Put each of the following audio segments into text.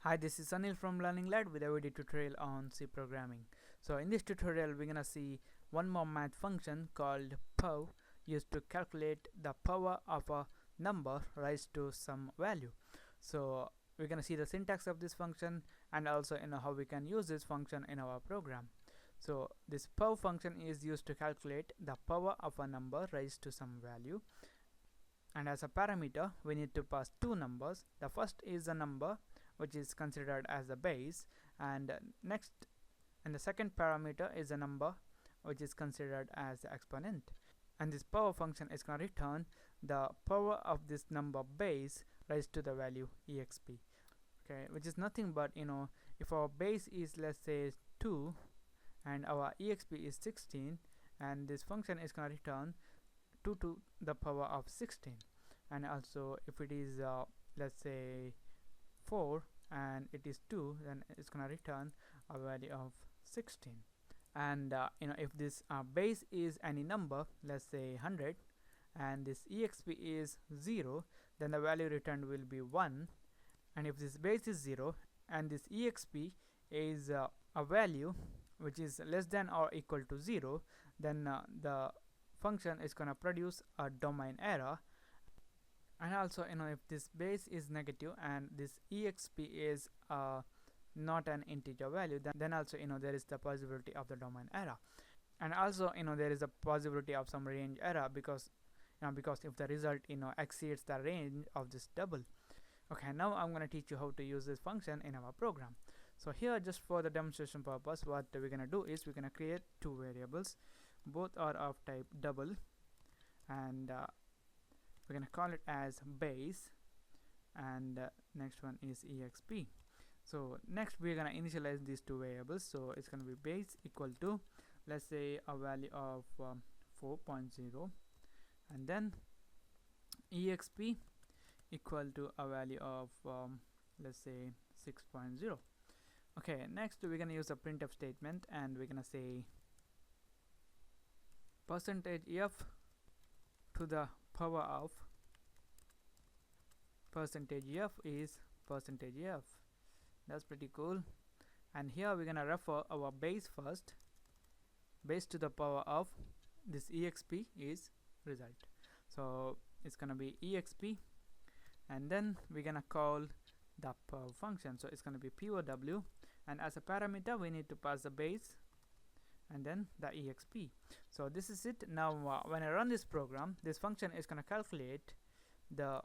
Hi, this is Anil from Learning Lad with a video tutorial on C programming. So in this tutorial we're gonna see one more math function called pow used to calculate the power of a number raised to some value. So we're gonna see the syntax of this function and also how we can use this function in our program. So this pow function is used to calculate the power of a number raised to some value, and as a parameter we need to pass two numbers. The first is a number which is considered as the base, and the second parameter is a number which is considered as the exponent. And this power function is going to return the power of this number base raised to the value exp, okay, which is nothing but if our base is, let's say, 2 and our exp is 16, and this function is going to return 2 to the power of 16. And also if it is let's say 4 and it is 2, then it's gonna return a value of 16. And if this base is any number, let's say 100, and this exp is 0, then the value returned will be 1. And if this base is 0 and this exp is a value which is less than or equal to 0, then the function is gonna produce a domain error. And also if this base is negative and this exp is not an integer value, then also there is the possibility of the domain error. And also there is a possibility of some range error, because if the result exceeds the range of this double. Okay, now I'm going to teach you how to use this function in our program. So here, just for the demonstration purpose, what we're going to do is we're going to create two variables. Both are of type double, and we're going to call it as base, and next one is exp. So next we're going to initialize these two variables. So it's going to be base equal to, let's say, a value of 4.0, and then exp equal to a value of let's say 6.0. okay, next we're going to use a printf statement, and we're going to say percentage f to the power of percentage f is percentage f. That's pretty cool. And here we're gonna refer our base first. Base to the power of this exp is result. So it's gonna be exp, and then we're gonna call the pow function. So it's gonna be pow, and as a parameter we need to pass the base and then the exp. So this is it. Now when I run this program, this function is going to calculate the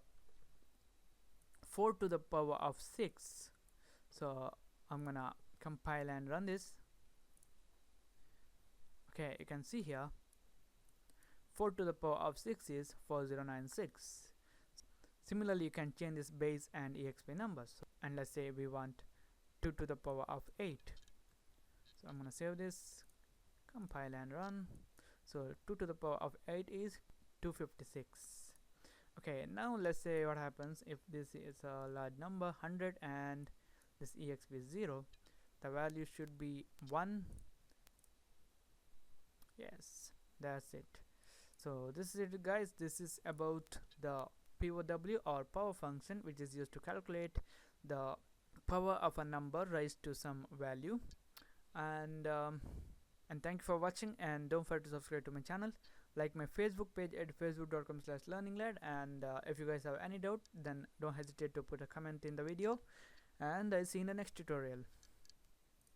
4 to the power of 6. So I'm gonna compile and run this. Okay, you can see here 4 to the power of 6 is 4096. Similarly, you can change this base and exp numbers. And let's say we want 2 to the power of 8. So I'm gonna save this, compile and run. So 2 to the power of 8 is 256. okay, now let's say what happens if this is a large number 100 and this exp is 0. The value should be 1. Yes, that's it. So this is it, guys. This is about the pow or power function, which is used to calculate the power of a number raised to some value. And thank you for watching, and don't forget to subscribe to my channel, like my Facebook page at facebook.com/learninglad, and if you guys have any doubt, then don't hesitate to put a comment in the video, and I'll see you in the next tutorial.